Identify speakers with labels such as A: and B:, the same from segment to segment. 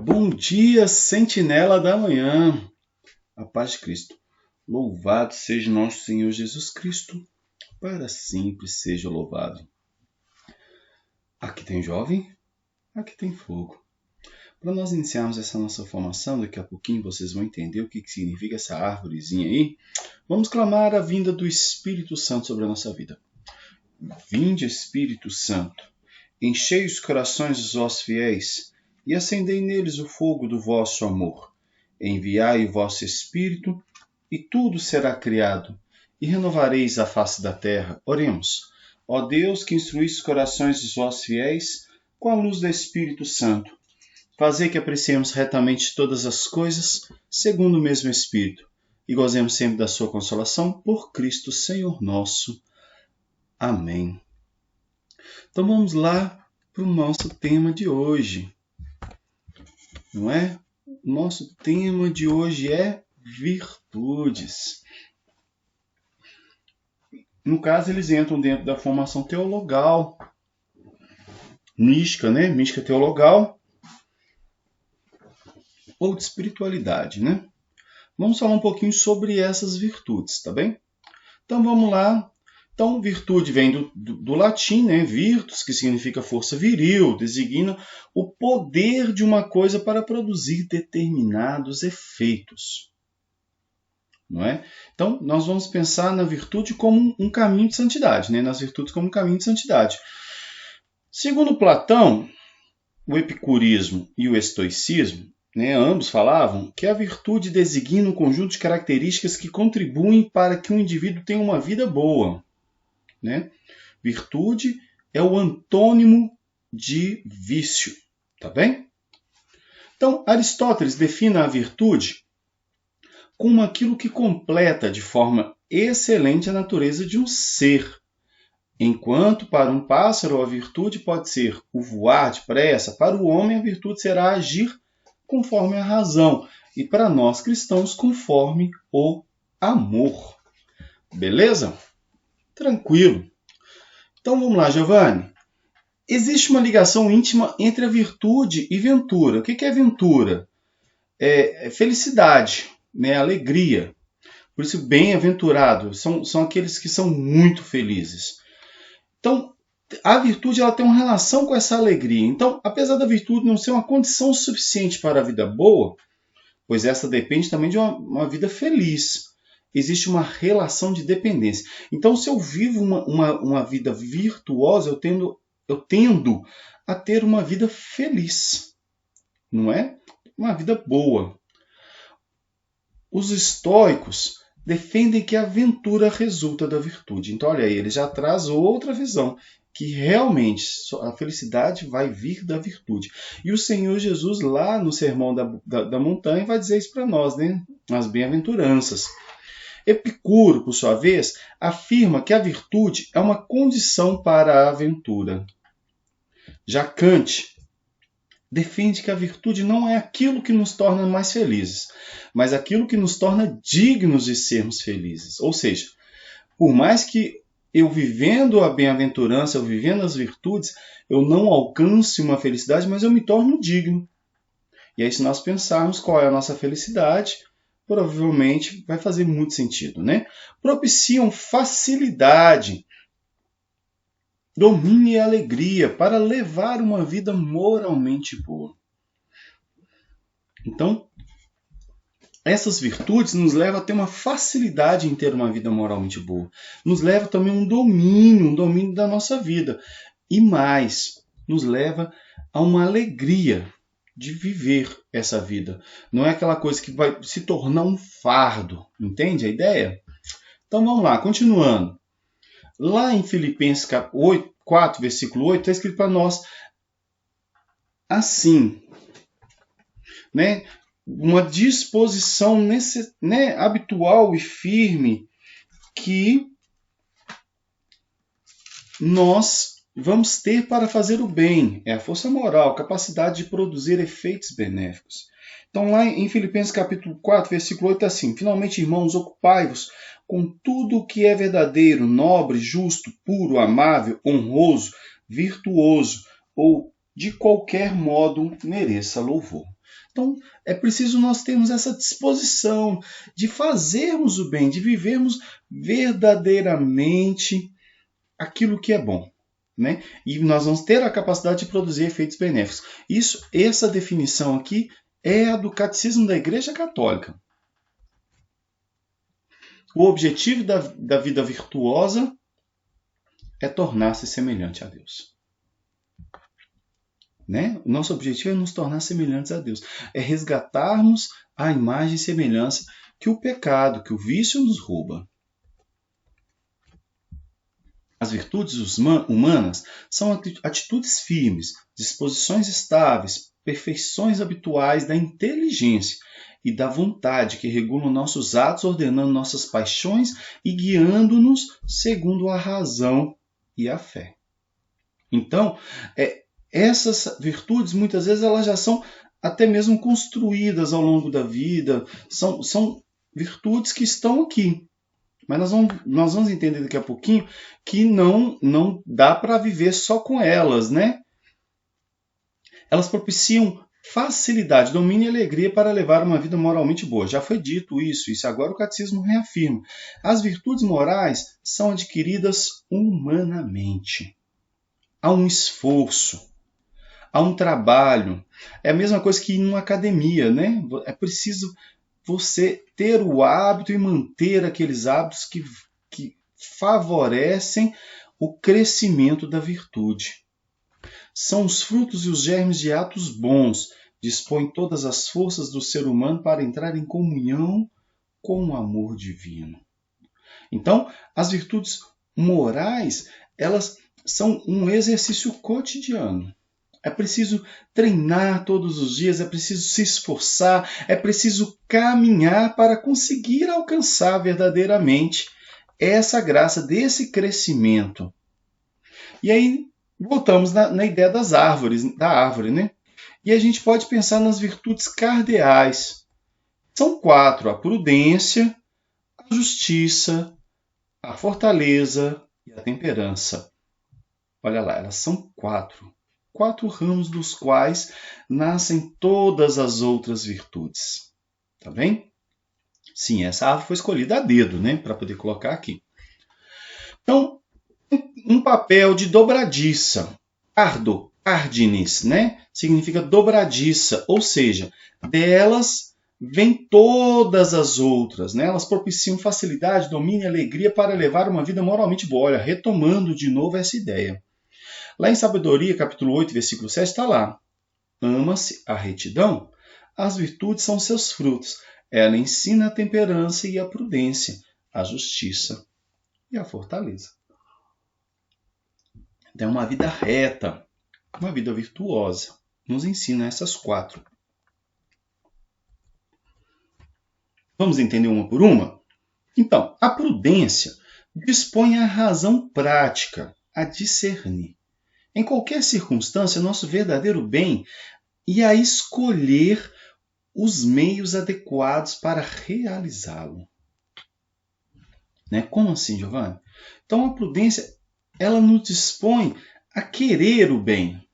A: Bom dia, sentinela da manhã. A paz de Cristo. Louvado seja nosso Senhor Jesus Cristo, para sempre seja louvado. Aqui tem jovem, aqui tem fogo. Para nós iniciarmos essa nossa formação, daqui a pouquinho vocês vão entender o que significa essa árvorezinha aí. Vamos clamar a vinda do Espírito Santo sobre a nossa vida. Vinde, Espírito Santo, enchei os corações dos vossos fiéis e acendei neles o fogo do vosso amor. Enviai o vosso Espírito, e tudo será criado, e renovareis a face da terra. Oremos. Ó Deus, que instruís os corações dos vossos fiéis com a luz do Espírito Santo, fazei que apreciemos retamente todas as coisas, segundo o mesmo Espírito, e gozemos sempre da sua consolação, por Cristo Senhor nosso. Amém. Então vamos lá para o nosso tema de hoje. Não é? O nosso tema de hoje é virtudes. No caso, eles entram dentro da formação teologal, mística, né? Mística teologal ou de espiritualidade, né? Vamos falar um pouquinho sobre essas virtudes, tá bem? Então vamos lá. Então, virtude vem do latim, né? Virtus, que significa força viril, designa o poder de uma coisa para produzir determinados efeitos. Não é? Então, nós vamos pensar na virtude como um caminho de santidade, né? Nas virtudes como um caminho de santidade. Segundo Platão, o epicurismo e o estoicismo, né, ambos falavam que a virtude designa um conjunto de características que contribuem para que um indivíduo tenha uma vida boa. Né? Virtude é o antônimo de vício, tá bem? Então, Aristóteles define a virtude como aquilo que completa de forma excelente a natureza de um ser. Enquanto para um pássaro a virtude pode ser o voar depressa, para o homem a virtude será agir conforme a razão e para nós cristãos conforme o amor. Beleza? Tranquilo. Então vamos lá, Giovanni. Existe uma ligação íntima entre a virtude e ventura. O que é ventura? É felicidade, né? Alegria. Por isso, bem-aventurados são aqueles que são muito felizes. Então, a virtude ela tem uma relação com essa alegria. Então, apesar da virtude não ser uma condição suficiente para a vida boa, pois essa depende também de uma vida feliz. Existe uma relação de dependência. Então, se eu vivo uma vida virtuosa, eu tendo a ter uma vida feliz. Não é? Uma vida boa. Os estoicos defendem que a ventura resulta da virtude. Então, olha aí, ele já traz outra visão, que realmente a felicidade vai vir da virtude. E o Senhor Jesus, lá no Sermão da Montanha, vai dizer isso para nós, né? Nas bem-aventuranças. Epicuro, por sua vez, afirma que a virtude é uma condição para a aventura. Já Kant defende que a virtude não é aquilo que nos torna mais felizes, mas aquilo que nos torna dignos de sermos felizes. Ou seja, por mais que eu vivendo a bem-aventurança, eu vivendo as virtudes, eu não alcance uma felicidade, mas eu me torno digno. E aí, se nós pensarmos qual é a nossa felicidade, provavelmente vai fazer muito sentido, né? Propiciam facilidade, domínio e alegria para levar uma vida moralmente boa. Então, essas virtudes nos levam a ter uma facilidade em ter uma vida moralmente boa. Nos leva também um domínio da nossa vida. E mais, nos leva a uma alegria de viver essa vida. Não é aquela coisa que vai se tornar um fardo. Entende a ideia? Então vamos lá, continuando. Lá em Filipenses 4, versículo 8, está escrito para nós assim, né? Uma disposição habitual e firme que nós vamos ter para fazer o bem. É a força moral, capacidade de produzir efeitos benéficos. Então, lá em Filipenses capítulo 4, versículo 8, está assim: finalmente, irmãos, ocupai-vos com tudo o que é verdadeiro, nobre, justo, puro, amável, honroso, virtuoso ou de qualquer modo mereça louvor. Então, é preciso nós termos essa disposição de fazermos o bem, de vivermos verdadeiramente aquilo que é bom, né? E nós vamos ter a capacidade de produzir efeitos benéficos. Essa definição aqui é a do Catecismo da Igreja Católica. O objetivo da vida virtuosa é tornar-se semelhante a Deus. Né? O nosso objetivo é nos tornar semelhantes a Deus. É resgatarmos a imagem e semelhança que o pecado, que o vício nos rouba. As virtudes humanas são atitudes firmes, disposições estáveis, perfeições habituais da inteligência e da vontade que regulam nossos atos, ordenando nossas paixões e guiando-nos segundo a razão e a fé. Então, essas virtudes, muitas vezes, elas já são até mesmo construídas ao longo da vida, são virtudes que estão aqui. Mas nós vamos entender daqui a pouquinho que não dá para viver só com elas, né? Elas propiciam facilidade, domínio e alegria para levar uma vida moralmente boa. Já foi dito isso agora o Catecismo reafirma. As virtudes morais são adquiridas humanamente. Há um esforço, há um trabalho. É a mesma coisa que ir numa academia, né? É preciso você ter o hábito e manter aqueles hábitos que favorecem o crescimento da virtude. São os frutos e os germes de atos bons, dispõem todas as forças do ser humano para entrar em comunhão com o amor divino. Então, as virtudes morais, elas são um exercício cotidiano. É preciso treinar todos os dias, é preciso se esforçar, é preciso caminhar para conseguir alcançar verdadeiramente essa graça desse crescimento. E aí voltamos na ideia da árvore, né? E a gente pode pensar nas virtudes cardeais. São 4: a prudência, a justiça, a fortaleza e a temperança. Olha lá, elas são 4. 4 ramos dos quais nascem todas as outras virtudes. Tá bem? Sim, essa árvore foi escolhida a dedo, né? Para poder colocar aqui. Então, um papel de dobradiça. Ardinis, né? Significa dobradiça, ou seja, delas vêm todas as outras, né? Elas propiciam facilidade, domínio e alegria para levar uma vida moralmente boa. Olha, retomando de novo essa ideia. Lá em Sabedoria, capítulo 8, versículo 7, está lá. Ama-se a retidão, as virtudes são seus frutos. Ela ensina a temperança e a prudência, a justiça e a fortaleza. Então, uma vida reta, uma vida virtuosa, nos ensina essas 4. Vamos entender uma por uma? Então, a prudência dispõe a razão prática, a discernir em qualquer circunstância, nosso verdadeiro bem e a escolher os meios adequados para realizá-lo. Né? Como assim, Giovanni? Então, a prudência, ela nos dispõe a querer o bem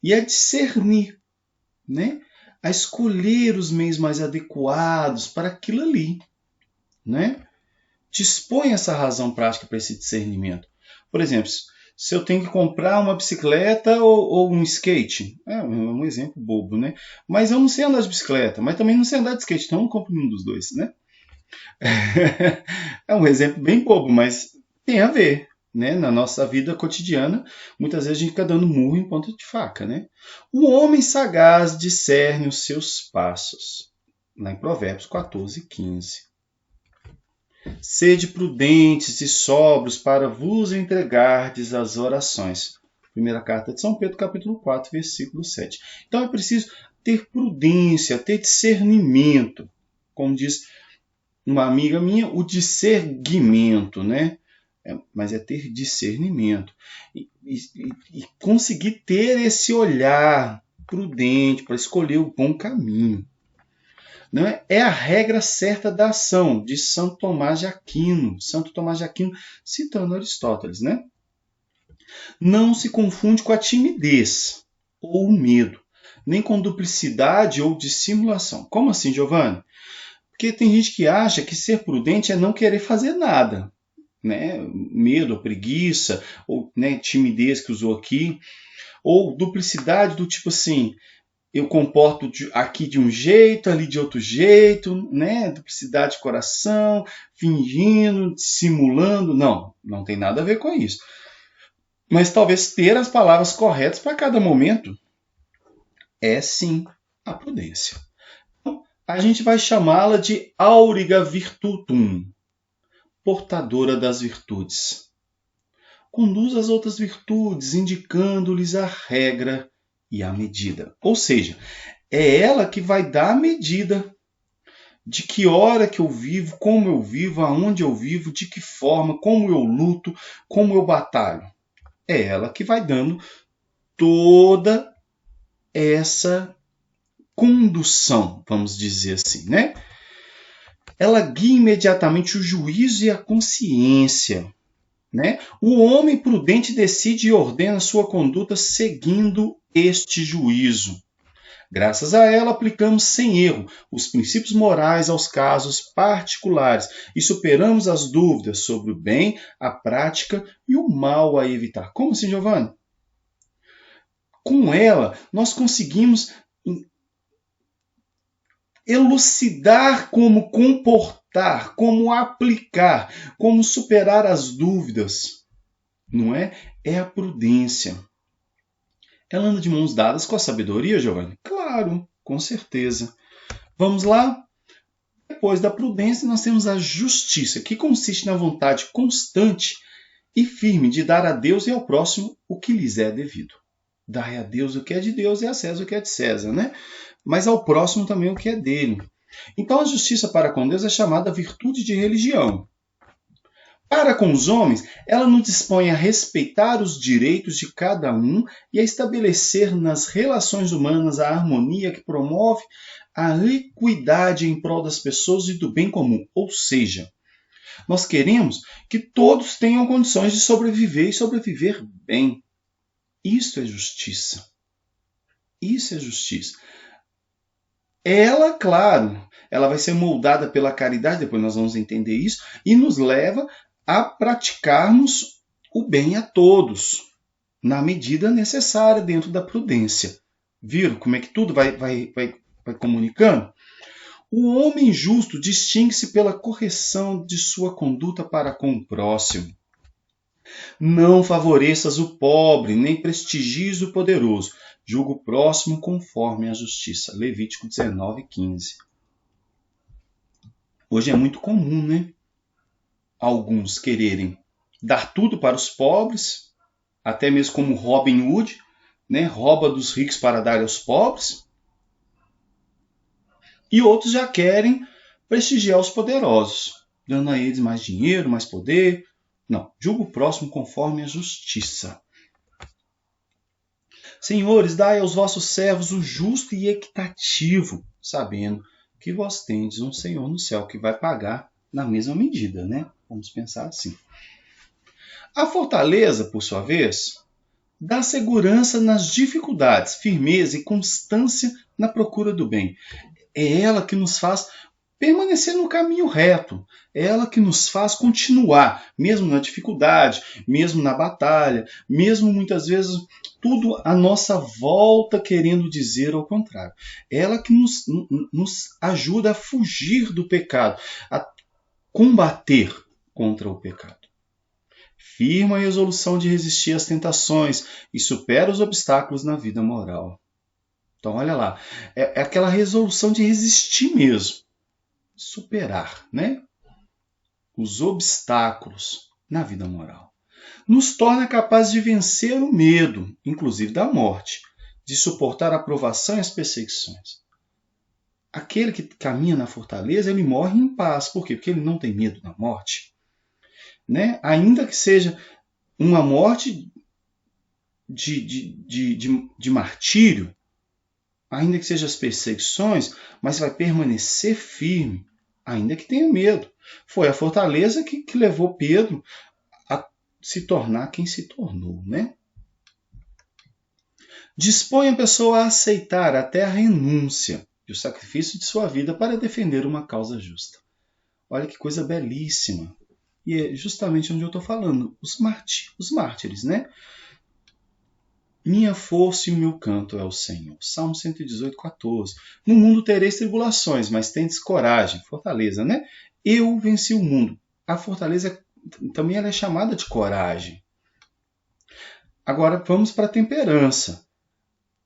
A: e a discernir, né? A escolher os meios mais adequados para aquilo ali. Né? Dispõe essa razão prática para esse discernimento. Por exemplo, se eu tenho que comprar uma bicicleta ou um skate. É um exemplo bobo, né? Mas eu não sei andar de bicicleta, mas também não sei andar de skate, então eu não compro nenhum dos dois, né? É um exemplo bem bobo, mas tem a ver, né? Na nossa vida cotidiana, muitas vezes a gente fica dando murro em ponta de faca, né? O homem sagaz discerne os seus passos. Lá em Provérbios 14, 15. Sede prudentes e sóbrios para vos entregardes às orações. Primeira carta de São Pedro, capítulo 4, versículo 7. Então é preciso ter prudência, ter discernimento. Como diz uma amiga minha, o discernimento, né? Mas é ter discernimento. E conseguir ter esse olhar prudente para escolher o bom caminho. Não é a regra certa da ação, de Santo Tomás de Aquino. Santo Tomás de Aquino, citando Aristóteles, né? Não se confunde com a timidez ou o medo. nem com duplicidade ou dissimulação. Como assim, Giovanni? Porque tem gente que acha que ser prudente é não querer fazer nada, né? Medo, preguiça, ou né, timidez que usou aqui, ou duplicidade do tipo assim, eu comporto aqui de um jeito, ali de outro jeito, né? Duplicidade de coração, fingindo, simulando. Não, não tem nada a ver com isso. Mas talvez ter as palavras corretas para cada momento é sim a prudência. Então, a gente vai chamá-la de auriga virtutum, portadora das virtudes. Conduz as outras virtudes, indicando-lhes a regra e a medida. Ou seja, é ela que vai dar a medida de que hora que eu vivo, como eu vivo, aonde eu vivo, de que forma, como eu luto, como eu batalho. É ela que vai dando toda essa condução, vamos dizer assim, né? Ela guia imediatamente o juízo e a consciência, né? O homem prudente decide e ordena sua conduta seguindo este juízo. Graças a ela, aplicamos sem erro os princípios morais aos casos particulares e superamos as dúvidas sobre o bem, a prática e o mal a evitar. Como assim, Giovanni? Com ela, nós conseguimos elucidar como comportar, como aplicar, como superar as dúvidas. Não é? É a prudência. Ela anda de mãos dadas com a sabedoria, Giovanni? Claro, com certeza. Vamos lá? Depois da prudência, nós temos a justiça, que consiste na vontade constante e firme de dar a Deus e ao próximo o que lhes é devido. Dai a Deus o que é de Deus e a César o que é de César, né? Mas ao próximo também o que é dele. Então a justiça para com Deus é chamada virtude de religião. Para com os homens, ela nos dispõe a respeitar os direitos de cada um e a estabelecer nas relações humanas a harmonia que promove a equidade em prol das pessoas e do bem comum. Ou seja, nós queremos que todos tenham condições de sobreviver e sobreviver bem. Isso é justiça. Isso é justiça. Ela, claro, ela vai ser moldada pela caridade, depois nós vamos entender isso, e nos leva a praticarmos o bem a todos, na medida necessária, dentro da prudência. Viram como é que tudo vai comunicando? O homem justo distingue-se pela correção de sua conduta para com o próximo. Não favoreças o pobre, nem prestigies o poderoso. Julga o próximo conforme a justiça. Levítico 19:15. Hoje é muito comum, né? Alguns quererem dar tudo para os pobres, até mesmo como Robin Hood, né? Rouba dos ricos para dar aos pobres. E outros já querem prestigiar os poderosos, dando a eles mais dinheiro, mais poder. Não, julga o próximo conforme a justiça. Senhores, dai aos vossos servos o justo e equitativo, sabendo que vós tendes um Senhor no céu que vai pagar na mesma medida, né? Vamos pensar assim. A fortaleza, por sua vez, dá segurança nas dificuldades, firmeza e constância na procura do bem. É ela que nos faz permanecer no caminho reto. É ela que nos faz continuar, mesmo na dificuldade, mesmo na batalha, mesmo muitas vezes tudo à nossa volta querendo dizer ao contrário. É ela que nos ajuda a fugir do pecado, a combater contra o pecado. Firma a resolução de resistir às tentações e supera os obstáculos na vida moral. Então, olha lá, é aquela resolução de resistir mesmo, superar, né? Os obstáculos na vida moral. Nos torna capazes de vencer o medo, inclusive da morte, de suportar a provação e as perseguições. Aquele que caminha na fortaleza, ele morre em paz. Por quê? Porque ele não tem medo da morte. Né? Ainda que seja uma morte de martírio, ainda que sejam as perseguições, mas vai permanecer firme, ainda que tenha medo. Foi a fortaleza que levou Pedro a se tornar quem se tornou, né? Dispõe a pessoa a aceitar até a renúncia e o sacrifício de sua vida para defender uma causa justa. Olha que coisa belíssima. E é justamente onde eu estou falando, os mártires, né? Minha força e o meu canto é o Senhor. Salmo 118, 14. No mundo tereis tribulações, mas tendes coragem. Fortaleza, né? Eu venci o mundo. A fortaleza também ela é chamada de coragem. Agora vamos para a temperança.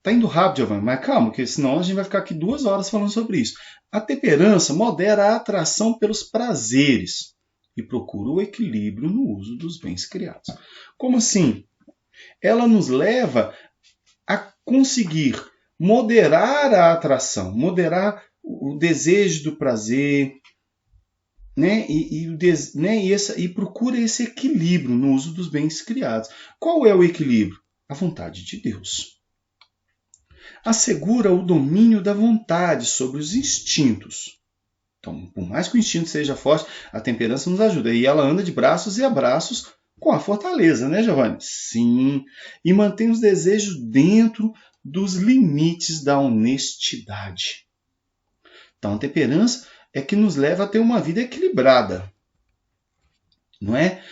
A: Tá indo rápido, Giovanni, mas calma, porque senão a gente vai ficar aqui 2 horas falando sobre isso. A temperança modera a atração pelos prazeres e procura o equilíbrio no uso dos bens criados. Como assim? Ela nos leva a conseguir moderar a atração, moderar o desejo do prazer, né? E procura esse equilíbrio no uso dos bens criados. Qual é o equilíbrio? A vontade de Deus. Assegura o domínio da vontade sobre os instintos. Então, por mais que o instinto seja forte, a temperança nos ajuda. E ela anda de braços e abraços com a fortaleza, né, Giovanni? Sim. E mantém os desejos dentro dos limites da honestidade. Então, a temperança é que nos leva a ter uma vida equilibrada, não é?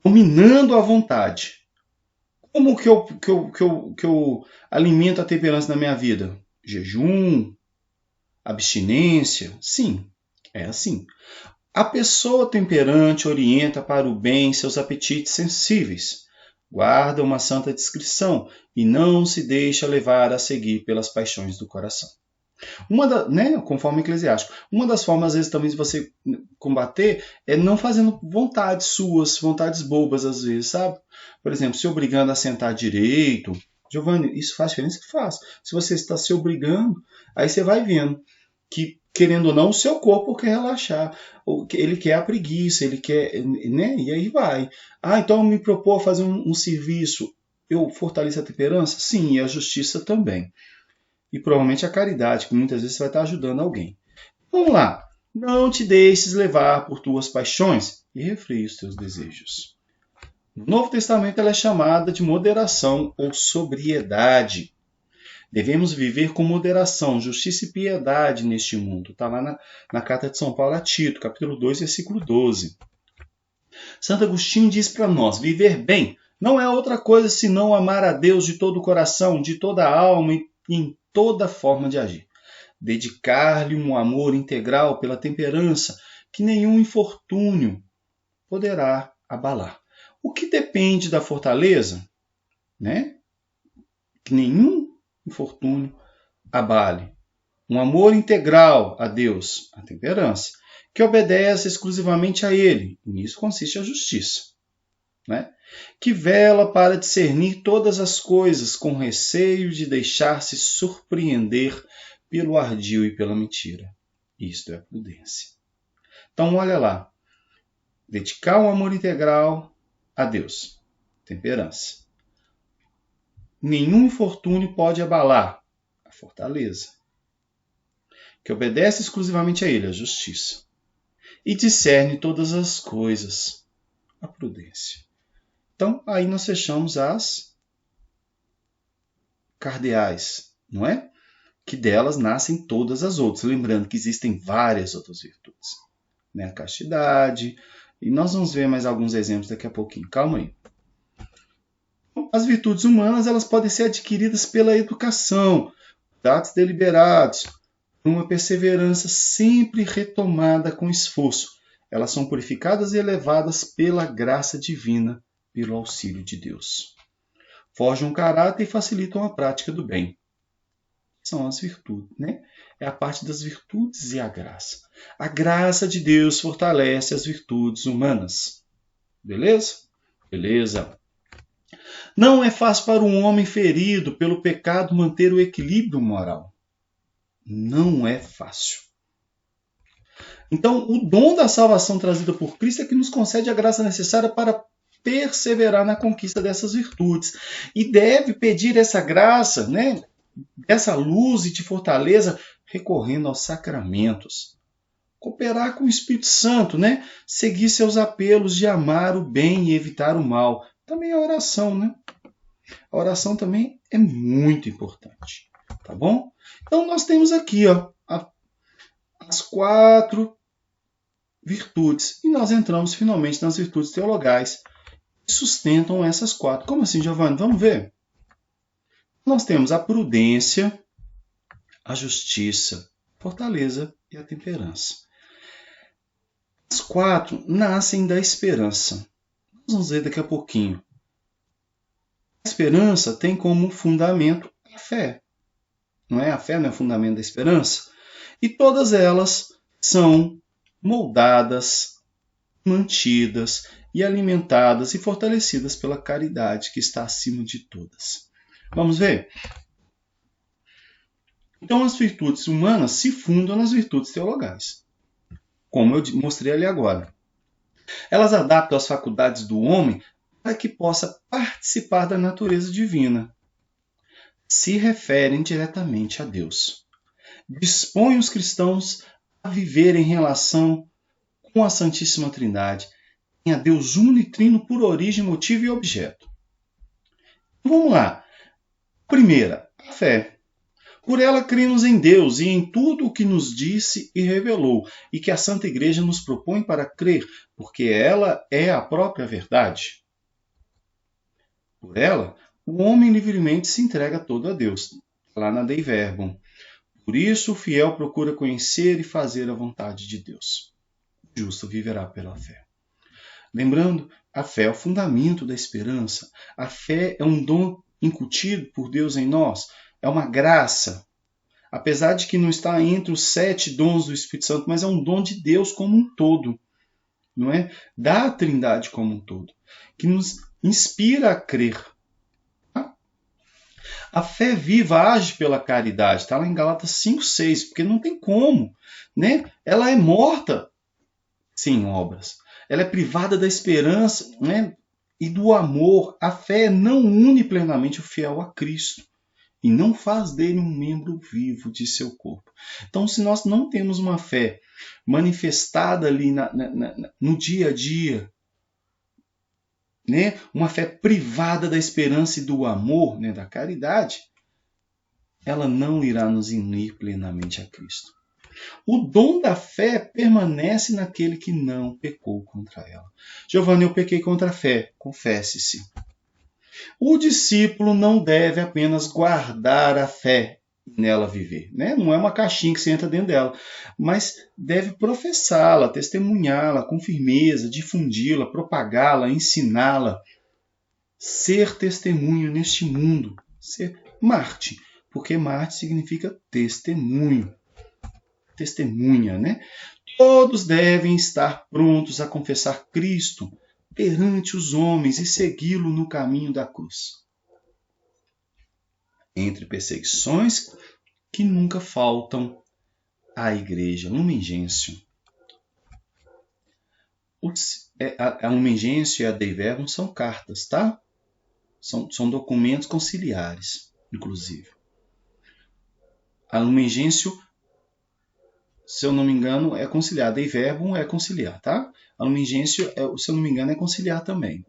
A: Dominando a vontade. Como que eu alimento a temperança na minha vida? Jejum? Abstinência? Sim, é assim. A pessoa temperante orienta para o bem seus apetites sensíveis, guarda uma santa discrição e não se deixa levar a seguir pelas paixões do coração. Conforme Eclesiástico, uma das formas, às vezes, também de você combater é não fazendo vontades suas, vontades bobas, às vezes, sabe? Por exemplo, se obrigando a sentar direito. Giovanni, isso faz diferença? Que faz. Se você está se obrigando, aí você vai vendo que, querendo ou não, o seu corpo quer relaxar. Ele quer a preguiça, ele quer, né? E aí vai. Então me propor fazer um serviço. Eu fortaleço a temperança? Sim, e a justiça também. E provavelmente a caridade, que muitas vezes você vai estar ajudando alguém. Vamos lá. Não te deixes levar por tuas paixões e refreie os teus desejos. No Novo Testamento ela é chamada de moderação ou sobriedade. Devemos viver com moderação, justiça e piedade neste mundo. Está lá na carta de São Paulo a Tito, capítulo 2, versículo 12. Santo Agostinho diz para nós, viver bem não é outra coisa senão amar a Deus de todo o coração, de toda a alma e em toda forma de agir. Dedicar-lhe um amor integral pela temperança que nenhum infortúnio poderá abalar. O que depende da fortaleza, né? Que nenhum infortúnio abale. Um amor integral a Deus, a temperança, que obedece exclusivamente a Ele. E nisso consiste a justiça. Né? Que vela para discernir todas as coisas com receio de deixar-se surpreender pelo ardil e pela mentira. Isto é prudência. Então, olha lá. Dedicar um amor integral a Deus. Temperança. Nenhum infortúnio pode abalar a fortaleza. Que obedece exclusivamente a Ele, a justiça. E discerne todas as coisas, a prudência. Então, aí nós fechamos as cardeais, não é? Que delas nascem todas as outras. Lembrando que existem várias outras virtudes. Né? A castidade. E nós vamos ver mais alguns exemplos daqui a pouquinho. Calma aí. As virtudes humanas elas podem ser adquiridas pela educação, atos deliberados, uma perseverança sempre retomada com esforço. Elas são purificadas e elevadas pela graça divina, pelo auxílio de Deus. Forjam o caráter e facilitam a prática do bem. São as virtudes, né? É a parte das virtudes e a graça. A graça de Deus fortalece as virtudes humanas. Beleza? Beleza. Não é fácil para um homem ferido pelo pecado manter o equilíbrio moral. Não é fácil. Então, o dom da salvação trazida por Cristo é que nos concede a graça necessária para perseverar na conquista dessas virtudes. E deve pedir essa graça, né, essa luz e de fortaleza, recorrendo aos sacramentos. Cooperar com o Espírito Santo, né? Seguir seus apelos de amar o bem e evitar o mal. Também a oração, né? A oração também é muito importante, tá bom? Então nós temos aqui as 4 virtudes e nós entramos finalmente nas virtudes teologais que sustentam essas 4. Como assim, Giovanni? Vamos ver. Nós temos a prudência, a justiça, a fortaleza e a temperança. As 4 nascem da esperança. Nós vamos ver daqui a pouquinho. A esperança tem como fundamento a fé. Não é? A fé não é o fundamento da esperança? E todas elas são moldadas, mantidas e alimentadas e fortalecidas pela caridade que está acima de todas. Vamos ver? Então, as virtudes humanas se fundam nas virtudes teologais, como eu mostrei ali agora. Elas adaptam as faculdades do homem para que possa participar da natureza divina. Se referem diretamente a Deus. Dispõem os cristãos a viver em relação com a Santíssima Trindade, em a Deus uno e trino por origem, motivo e objeto. Vamos lá. Primeira, a fé. Por ela cremos em Deus e em tudo o que nos disse e revelou, e que a Santa Igreja nos propõe para crer, porque ela é a própria verdade. Por ela, o homem livremente se entrega todo a Deus, lá na Dei Verbum. Por isso, o fiel procura conhecer e fazer a vontade de Deus. O justo viverá pela fé. Lembrando, a fé é o fundamento da esperança. A fé é um dom incutido por Deus em nós. É uma graça. Apesar de que não está entre os 7 dons do Espírito Santo, mas é um dom de Deus como um todo. Não é? Da Trindade como um todo. Que nos inspira a crer. A fé viva age pela caridade. Está lá em Gálatas 5:6, porque não tem como. Né? Ela é morta sem obras. Ela é privada da esperança, né? E do amor. A fé não une plenamente o fiel a Cristo e não faz dele um membro vivo de seu corpo. Então, se nós não temos uma fé manifestada ali no dia a dia, né? Uma fé privada da esperança e do amor, né? Da caridade, ela não irá nos unir plenamente a Cristo. O dom da fé permanece naquele que não pecou contra ela. Giovanni, eu pequei contra a fé. Confesse-se. O discípulo não deve apenas guardar a fé e nela viver. Né? Não é uma caixinha que você entra dentro dela, mas deve professá-la, testemunhá-la com firmeza, difundi-la, propagá-la, ensiná-la. Ser testemunho neste mundo. Ser Marte, porque Marte significa testemunho. Testemunha, né? Todos devem estar prontos a confessar Cristo perante os homens e segui-lo no caminho da cruz. Entre perseguições que nunca faltam à igreja. Lumen Gentium. A Lumen Gentium e a Dei Verbum são cartas, tá? São documentos conciliares, inclusive. A Lumen Gentium, se eu não me engano, é conciliar. Dei Verbum é conciliar, tá? A Lumen Gentium, se eu não me engano, é conciliar também.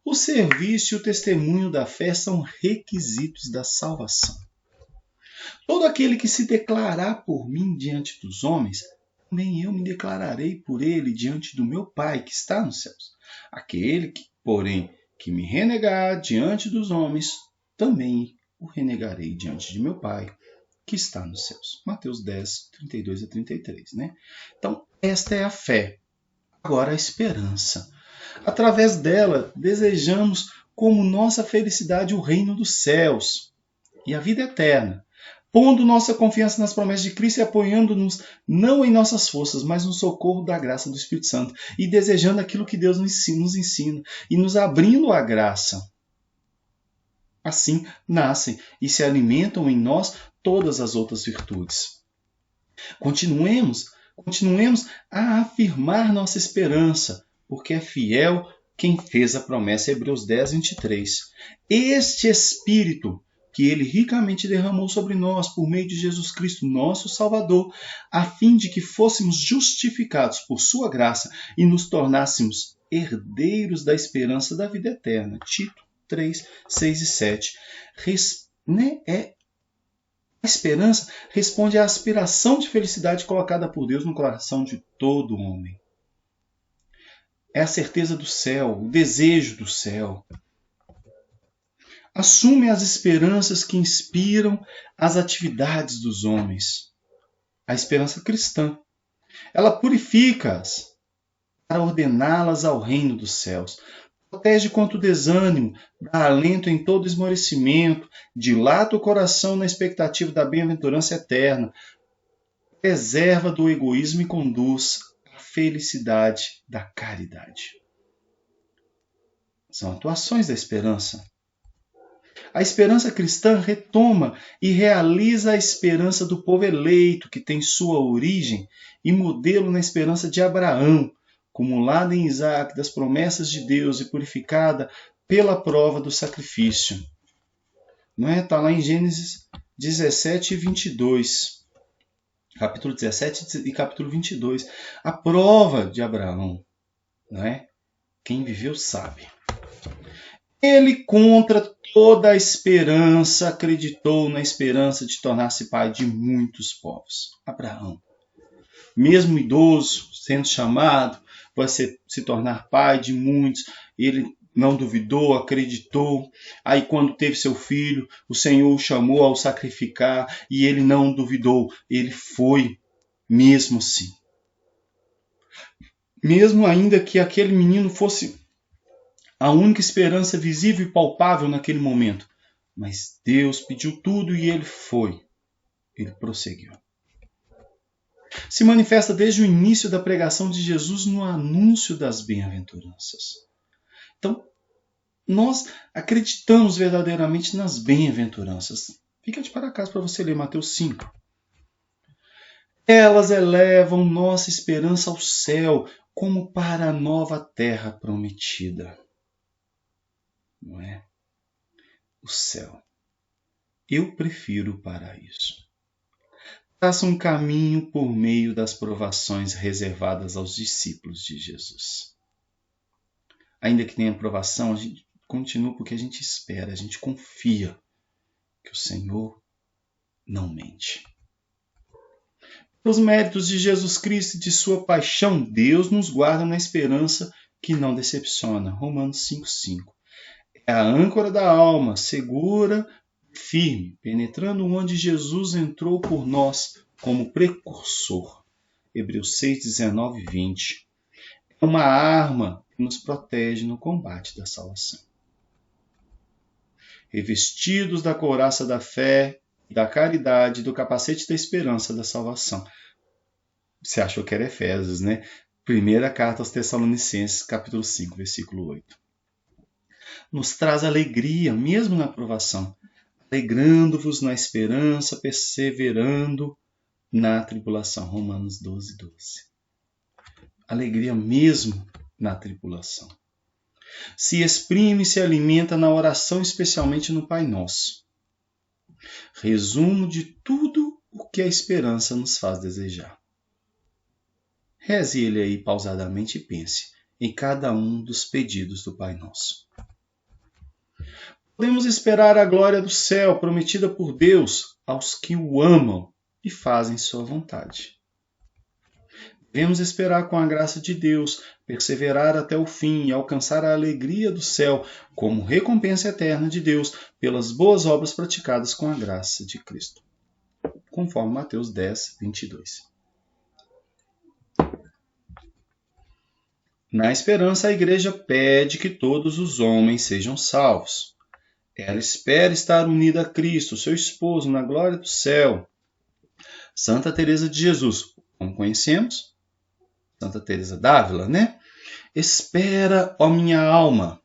A: O serviço e o testemunho da fé são requisitos da salvação. Todo aquele que se declarar por mim diante dos homens, também eu me declararei por ele diante do meu Pai que está nos céus. Aquele, porém, que me renegar diante dos homens, também o renegarei diante de meu Pai que está nos céus. Mateus 10, 32 a 33. Né? Então, esta é a fé. Agora, a esperança. Através dela, desejamos como nossa felicidade o reino dos céus e a vida eterna, pondo nossa confiança nas promessas de Cristo e apoiando-nos não em nossas forças, mas no socorro da graça do Espírito Santo e desejando aquilo que Deus nos ensina e nos abrindo a graça. Assim, nascem e se alimentam em nós todas as outras virtudes. Continuemos a afirmar nossa esperança, porque é fiel quem fez a promessa, Hebreus 10, 23. Este Espírito que ele ricamente derramou sobre nós por meio de Jesus Cristo, nosso Salvador, a fim de que fôssemos justificados por sua graça e nos tornássemos herdeiros da esperança da vida eterna. Tito 3, 6 e 7. né? A esperança responde à aspiração de felicidade colocada por Deus no coração de todo homem. É a certeza do céu, o desejo do céu. Assume as esperanças que inspiram as atividades dos homens. A esperança cristã. Ela purifica-as para ordená-las ao reino dos céus. Protege contra o desânimo, dá alento em todo esmorecimento, dilata o coração na expectativa da bem-aventurança eterna, preserva do egoísmo e conduz à felicidade da caridade. São atuações da esperança. A esperança cristã retoma e realiza a esperança do povo eleito, que tem sua origem e modelo na esperança de Abraão, acumulada em Isaac das promessas de Deus e purificada pela prova do sacrifício. Não é? Está lá em Gênesis 17 e 22. Capítulo 17 e capítulo 22. A prova de Abraão. Não é? Quem viveu sabe. Ele, contra toda a esperança, acreditou na esperança de tornar-se pai de muitos povos. Abraão. Mesmo idoso, sendo chamado para se tornar pai de muitos, ele não duvidou, acreditou. Aí quando teve seu filho, o Senhor o chamou ao sacrificar e ele não duvidou. Ele foi mesmo assim. Mesmo ainda que aquele menino fosse a única esperança visível e palpável naquele momento. Mas Deus pediu tudo e ele foi. Ele prosseguiu. Se manifesta desde o início da pregação de Jesus no anúncio das bem-aventuranças. Então, nós acreditamos verdadeiramente nas bem-aventuranças. Fica de para casa para você ler Mateus 5. Elas elevam nossa esperança ao céu, como para a nova terra prometida. Não é? O céu. Eu prefiro o paraíso. Traça um caminho por meio das provações reservadas aos discípulos de Jesus. Ainda que tenha provação, a gente continua porque a gente espera, a gente confia que o Senhor não mente. Pelos méritos de Jesus Cristo e de sua paixão, Deus nos guarda na esperança que não decepciona. Romanos 5,5. É a âncora da alma, segura, firme, penetrando onde Jesus entrou por nós como precursor. Hebreus 6, 19 e 20. É uma arma que nos protege no combate da salvação. Revestidos da couraça da fé, da caridade, do capacete da esperança da salvação. Você achou que era Efésios, né? Primeira carta aos Tessalonicenses, capítulo 5, versículo 8. Nos traz alegria, mesmo na provação, alegrando-vos na esperança, perseverando na tribulação. Romanos 12, 12. Alegria mesmo na tribulação. Se exprime e se alimenta na oração, especialmente no Pai Nosso. Resumo de tudo o que a esperança nos faz desejar. Reze ele aí pausadamente e pense em cada um dos pedidos do Pai Nosso. Podemos esperar a glória do céu prometida por Deus aos que o amam e fazem sua vontade. Devemos esperar com a graça de Deus, perseverar até o fim e alcançar a alegria do céu como recompensa eterna de Deus pelas boas obras praticadas com a graça de Cristo. Conforme Mateus 10, 22. Na esperança, a Igreja pede que todos os homens sejam salvos. Ela espera estar unida a Cristo, seu esposo, na glória do céu. Santa Teresa de Jesus, como conhecemos, Santa Teresa d'Ávila, né? Espera, ó minha alma,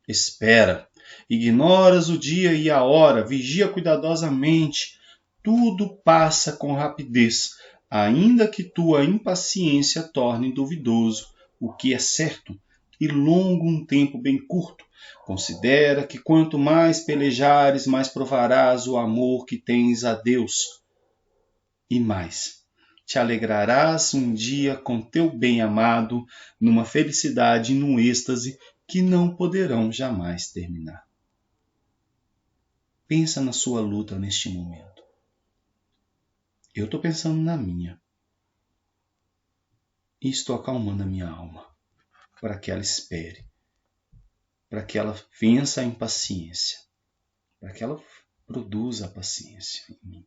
A: espera. Ignoras o dia e a hora, vigia cuidadosamente. Tudo passa com rapidez, ainda que tua impaciência torne duvidoso o que é certo, e longo um tempo bem curto. Considera que quanto mais pelejares, mais provarás o amor que tens a Deus. E mais, te alegrarás um dia com teu bem-amado, numa felicidade e num êxtase que não poderão jamais terminar. Pensa na sua luta neste momento. Eu estou pensando na minha. E estou acalmando a minha alma, para que ela espere, para que ela vença a impaciência, para que ela produza a paciência em mim,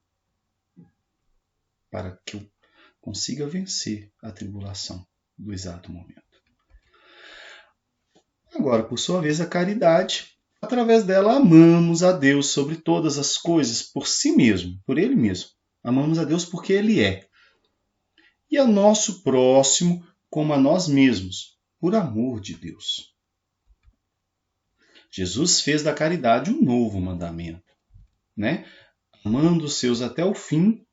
A: para que eu consiga vencer a tribulação do exato momento. Agora, por sua vez, a caridade, através dela amamos a Deus sobre todas as coisas, por si mesmo, por Ele mesmo. Amamos a Deus porque Ele é. E ao nosso próximo como a nós mesmos, por amor de Deus. Jesus fez da caridade um novo mandamento, né? Amando os seus até o fim,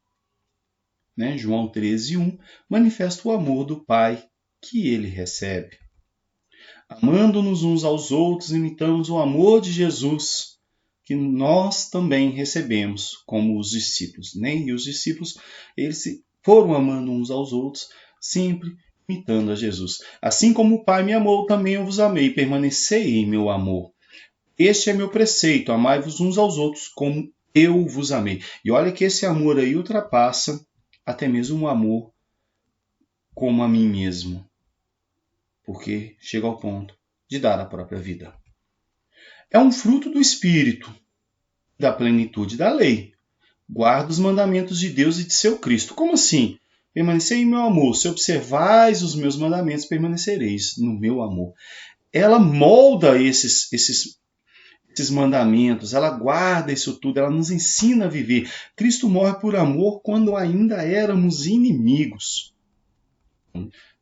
A: né? João 13:1, manifesta o amor do Pai que ele recebe. Amando-nos uns aos outros, imitamos o amor de Jesus, que nós também recebemos como os discípulos, né? E os discípulos, eles foram amando uns aos outros, sempre imitando a Jesus. Assim como o Pai me amou, também eu vos amei, permanecei em meu amor. Este é meu preceito, amai-vos uns aos outros como eu vos amei. E olha que esse amor aí ultrapassa até mesmo o amor como a mim mesmo, porque chega ao ponto de dar a própria vida. É um fruto do Espírito, da plenitude da lei. Guarda os mandamentos de Deus e de seu Cristo. Como assim? Permanecei em meu amor. Se observais os meus mandamentos, permanecereis no meu amor. Ela molda esses mandamentos, ela guarda isso tudo, ela nos ensina a viver. Cristo morre por amor quando ainda éramos inimigos.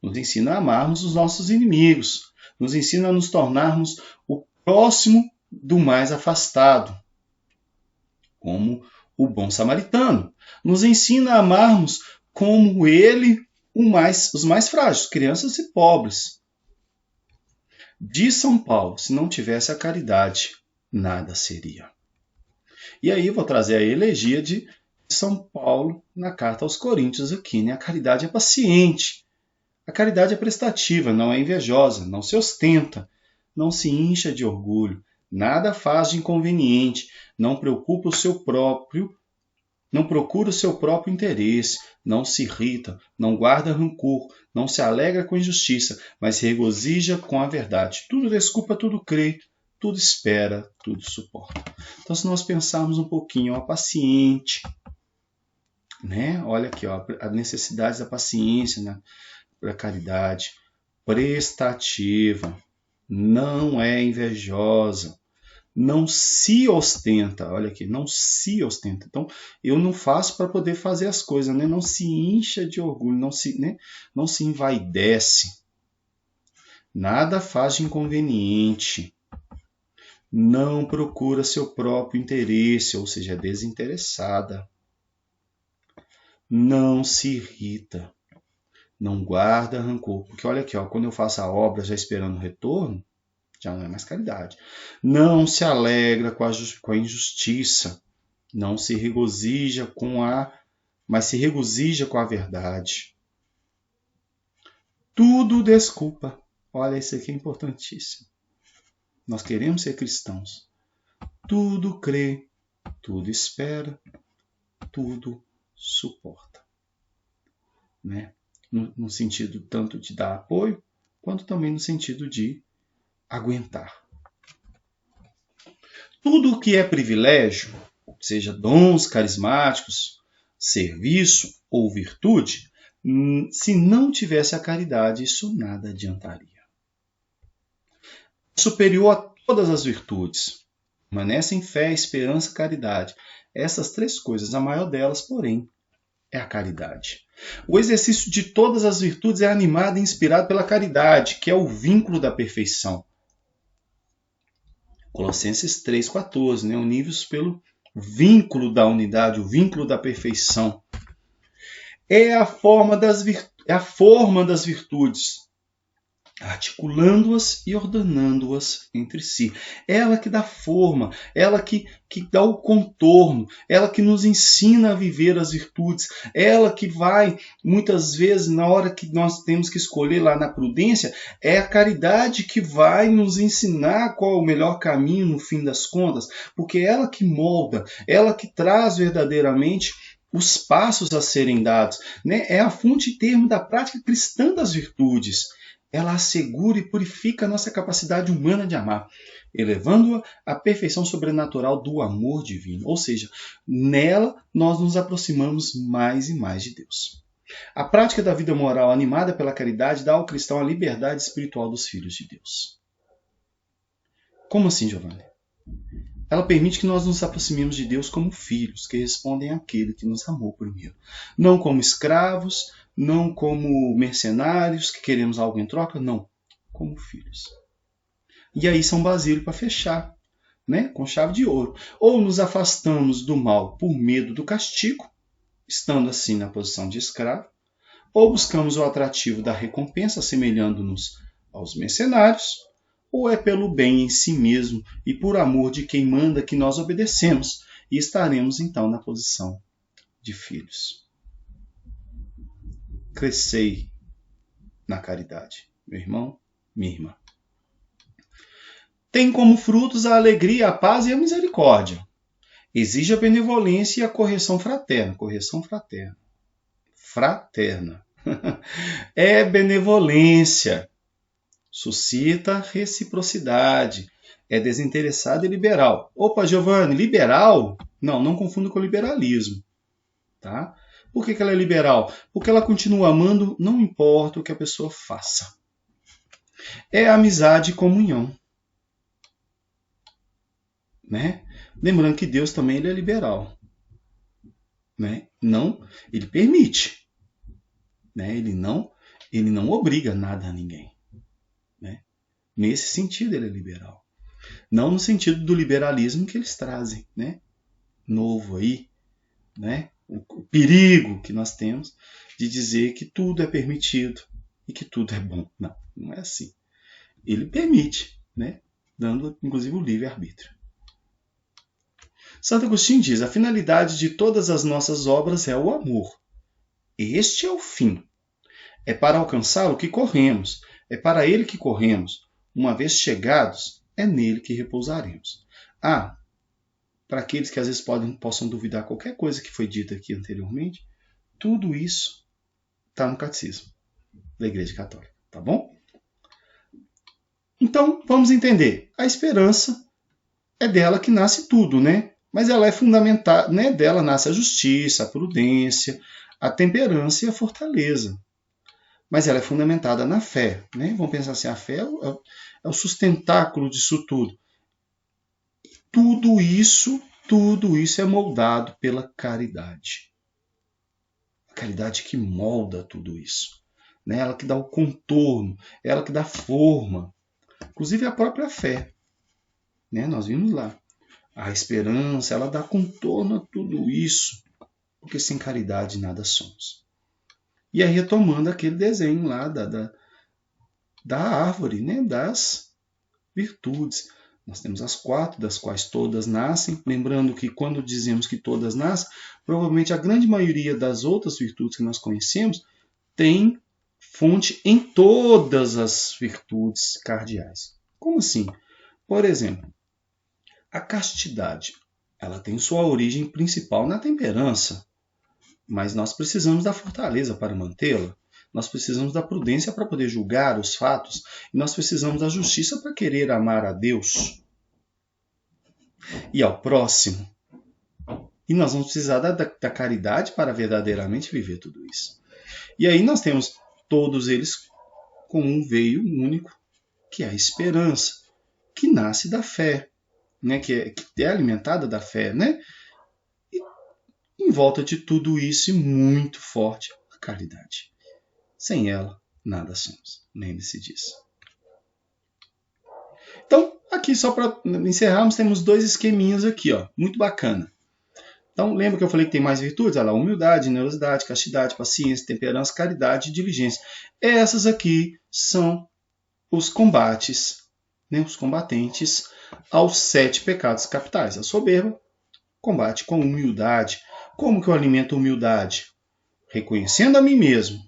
A: Nos ensina a amarmos os nossos inimigos. Nos ensina a nos tornarmos o próximo do mais afastado, como o bom samaritano. Nos ensina a amarmos como ele os mais frágeis, crianças e pobres. Diz São Paulo, se não tivesse a caridade, nada seria. E aí vou trazer a elegia de São Paulo na carta aos Coríntios aqui, né? A caridade é paciente, a caridade é prestativa, não é invejosa, não se ostenta, não se incha de orgulho, nada faz de inconveniente, não procura o seu próprio interesse, não se irrita, não guarda rancor, não se alegra com injustiça, mas se regozija com a verdade. Tudo desculpa, tudo crê, tudo espera, tudo suporta. Então, se nós pensarmos um pouquinho, a paciente, né? Olha aqui, ó, a necessidade da paciência, né? Da caridade, prestativa, não é invejosa, não se ostenta, olha aqui, não se ostenta. Então, eu não faço para poder fazer as coisas, né? Não se incha de orgulho, não se envaidece, nada faz de inconveniente, não procura seu próprio interesse, ou seja, é desinteressada, não se irrita, não guarda rancor. Porque olha aqui, ó, quando eu faço a obra já esperando o retorno, já não é mais caridade. Não se alegra com a injustiça, não se regozija mas se regozija com a verdade. Tudo desculpa. Olha, isso aqui é importantíssimo. Nós queremos ser cristãos. Tudo crê, tudo espera, tudo suporta. Né? No sentido tanto de dar apoio, quanto também no sentido de aguentar. Tudo o que é privilégio, seja dons carismáticos, serviço ou virtude, se não tivesse a caridade, isso nada adiantaria. Superior a todas as virtudes, permanecem fé, esperança, caridade. Essas três coisas, a maior delas, porém, é a caridade. O exercício de todas as virtudes é animado e inspirado pela caridade, que é o vínculo da perfeição. Colossenses 3,14, né? Unidos pelo vínculo da unidade, o vínculo da perfeição. É a forma das virtudes. articulando-as e ordenando-as entre si. Ela que dá forma, ela que dá o contorno, ela que nos ensina a viver as virtudes, ela que vai, muitas vezes, na hora que nós temos que escolher lá na prudência, é a caridade que vai nos ensinar qual é o melhor caminho no fim das contas, porque é ela que molda, ela que traz verdadeiramente os passos a serem dados, né? É a fonte e termo da prática cristã das virtudes. Ela assegura e purifica a nossa capacidade humana de amar, elevando-a à perfeição sobrenatural do amor divino. Ou seja, nela nós nos aproximamos mais e mais de Deus. A prática da vida moral animada pela caridade dá ao cristão a liberdade espiritual dos filhos de Deus. Como assim, Giovanni? Ela permite que nós nos aproximemos de Deus como filhos, que respondem àquele que nos amou primeiro. Não como escravos, não como mercenários que queremos algo em troca, não, como filhos. E aí São Basílio para fechar, né, com chave de ouro. Ou nos afastamos do mal por medo do castigo, estando assim na posição de escravo, ou buscamos o atrativo da recompensa, assemelhando-nos aos mercenários, ou é pelo bem em si mesmo e por amor de quem manda que nós obedecemos, e estaremos então na posição de filhos. Crescei na caridade, meu irmão, minha irmã. Tem como frutos a alegria, a paz e a misericórdia. Exige a benevolência e a correção fraterna. Correção fraterna. Fraterna. É benevolência. Suscita reciprocidade. É desinteressada e liberal. Opa, Giovanni, liberal? Não confunda com liberalismo. Tá? Por que ela é liberal? Porque ela continua amando, não importa o que a pessoa faça. É amizade e comunhão. Né? Lembrando que Deus também ele é liberal. Né? Não, ele permite. Né? Ele não obriga nada a ninguém. Né? Nesse sentido ele é liberal. Não no sentido do liberalismo que eles trazem. Né? Novo aí. Né? O perigo que nós temos de dizer que tudo é permitido e que tudo é bom. Não é assim. Ele permite, né? Dando inclusive o livre-arbítrio. Santo Agostinho diz: a finalidade de todas as nossas obras é o amor. Este é o fim. É para alcançá-lo que corremos, é para ele que corremos. Uma vez chegados, é nele que repousaremos. Para aqueles que às vezes possam duvidar qualquer coisa que foi dita aqui anteriormente, tudo isso está no catecismo da Igreja Católica, tá bom? Então, vamos entender. A esperança é dela que nasce tudo, né? Mas ela é fundamentada, né? Dela nasce a justiça, a prudência, a temperança e a fortaleza. Mas ela é fundamentada na fé, né? Vamos pensar assim, a fé é o sustentáculo disso tudo. Tudo isso é moldado pela caridade. A caridade que molda tudo isso. Né? Ela que dá o contorno, ela que dá forma. Inclusive a própria fé. Né? Nós vimos lá. A esperança, ela dá contorno a tudo isso. Porque sem caridade nada somos. E aí retomando aquele desenho lá da árvore, né? Das virtudes. Nós temos as 4, das quais todas nascem. Lembrando que quando dizemos que todas nascem, provavelmente a grande maioria das outras virtudes que nós conhecemos tem fonte em todas as virtudes cardeais. Como assim? Por exemplo, a castidade. Ela tem sua origem principal na temperança. Mas nós precisamos da fortaleza para mantê-la. Nós precisamos da prudência para poder julgar os fatos. E nós precisamos da justiça para querer amar a Deus e ao próximo. E nós vamos precisar da caridade para verdadeiramente viver tudo isso. E aí nós temos todos eles com um veio único, que é a esperança, que nasce da fé, né? que é alimentada da fé. Né? E em volta de tudo isso, e muito forte, a caridade. Sem ela, nada somos. Lembre-se disso. Então, aqui só para encerrarmos, temos 2 esqueminhas aqui, ó, muito bacana. Então, lembra que eu falei que tem mais virtudes? Olha lá, humildade, generosidade, castidade, paciência, temperança, caridade e diligência. Essas aqui são os combates, né, os combatentes aos 7 pecados capitais. A soberba, combate com humildade. Como que eu alimento a humildade? Reconhecendo a mim mesmo,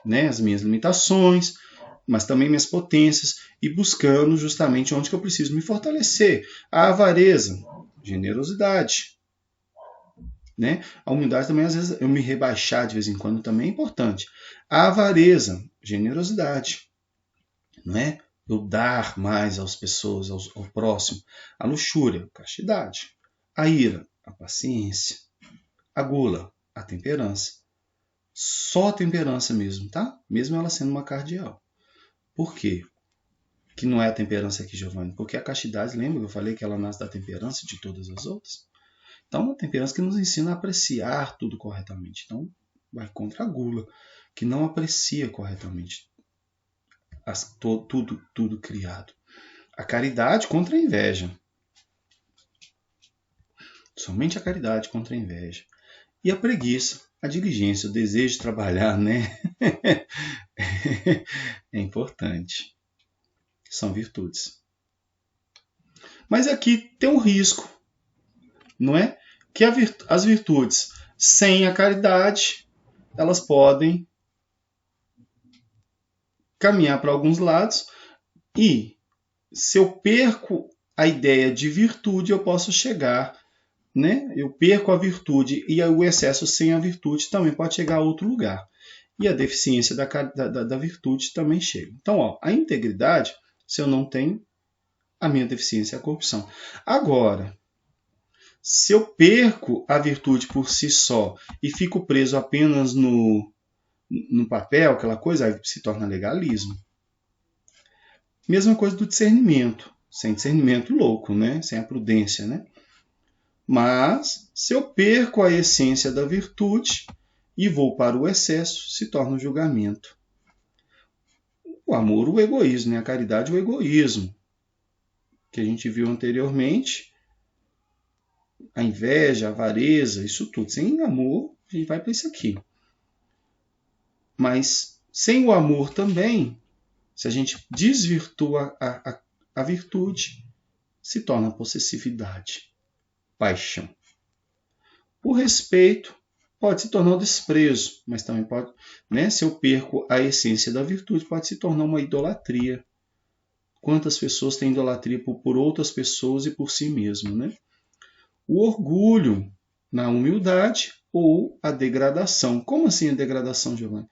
A: né, as minhas limitações, mas também minhas potências, e buscando justamente onde que eu preciso me fortalecer. A avareza, generosidade. Né? A humildade também, às vezes, eu me rebaixar de vez em quando também é importante. A avareza, generosidade. Não é? Eu dar mais às pessoas, ao próximo. A luxúria, castidade. A ira, a paciência. A gula, a temperança. Só a temperança mesmo, tá? Mesmo ela sendo uma cardeal. Por quê? Que não é a temperança aqui, Giovanni? Porque a castidade, lembra que eu falei que ela nasce da temperança de todas as outras? Então, a temperança que nos ensina a apreciar tudo corretamente. Então, vai contra a gula, que não aprecia corretamente tudo criado. A caridade contra a inveja. Somente a caridade contra a inveja. E a preguiça, a diligência, o desejo de trabalhar, né? É importante. São virtudes. Mas aqui tem um risco, não é? Que as virtudes sem a caridade, elas podem caminhar para alguns lados e se eu perco a ideia de virtude, eu posso chegar, né? Eu perco a virtude e o excesso sem a virtude também pode chegar a outro lugar. E a deficiência da virtude também chega. Então, ó, a integridade, se eu não tenho, a minha deficiência é a corrupção. Agora, se eu perco a virtude por si só e fico preso apenas no papel, aquela coisa, aí se torna legalismo. Mesma coisa do discernimento. Sem discernimento, louco, né? Sem a prudência, né? Mas, se eu perco a essência da virtude e vou para o excesso, se torna um julgamento. O amor, o egoísmo, né? A caridade, o egoísmo. Que a gente viu anteriormente. A inveja, a avareza, isso tudo. Sem amor, a gente vai para isso aqui. Mas, sem o amor também, se a gente desvirtua a virtude, se torna possessividade, paixão. O respeito pode se tornar um desprezo, mas também pode, né, se eu perco a essência da virtude, pode se tornar uma idolatria. Quantas pessoas têm idolatria por outras pessoas e por si mesmo, né? O orgulho na humildade ou a degradação. Como assim a degradação, Giovanni?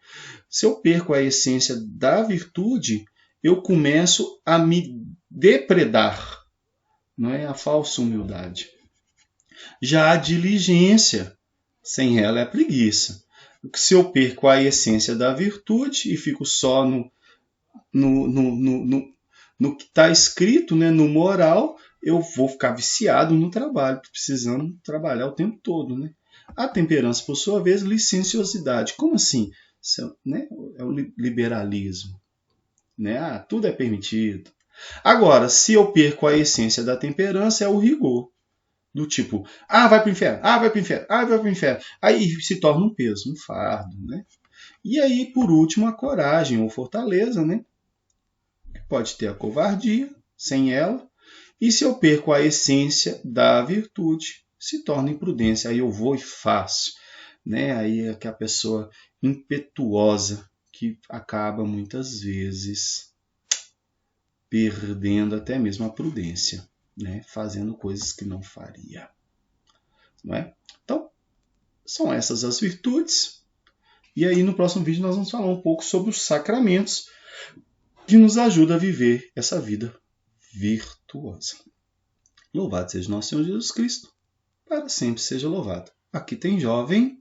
A: Se eu perco a essência da virtude, eu começo a me depredar. Não é a falsa humildade. Já a diligência, sem ela é a preguiça. Se eu perco a essência da virtude e fico só no que está escrito, né, no moral, eu vou ficar viciado no trabalho, precisando trabalhar o tempo todo. Né? A temperança, por sua vez, licenciosidade. Como assim? Né? É o liberalismo. Né? Ah, tudo é permitido. Agora, se eu perco a essência da temperança, é o rigor. Do tipo, vai para o inferno, vai para o inferno, vai para o inferno. Aí se torna um peso, um fardo. Né? E aí, por último, a coragem ou fortaleza. Né? Pode ter a covardia, sem ela. E se eu perco a essência da virtude, se torna imprudência. Aí eu vou e faço. Né? Aí é que a pessoa impetuosa que acaba muitas vezes perdendo até mesmo a prudência, né? Fazendo coisas que não faria. Não é? Então, são essas as virtudes. E aí no próximo vídeo nós vamos falar um pouco sobre os sacramentos que nos ajudam a viver essa vida virtuosa. Louvado seja nosso Senhor Jesus Cristo, para sempre seja louvado. Aqui tem jovem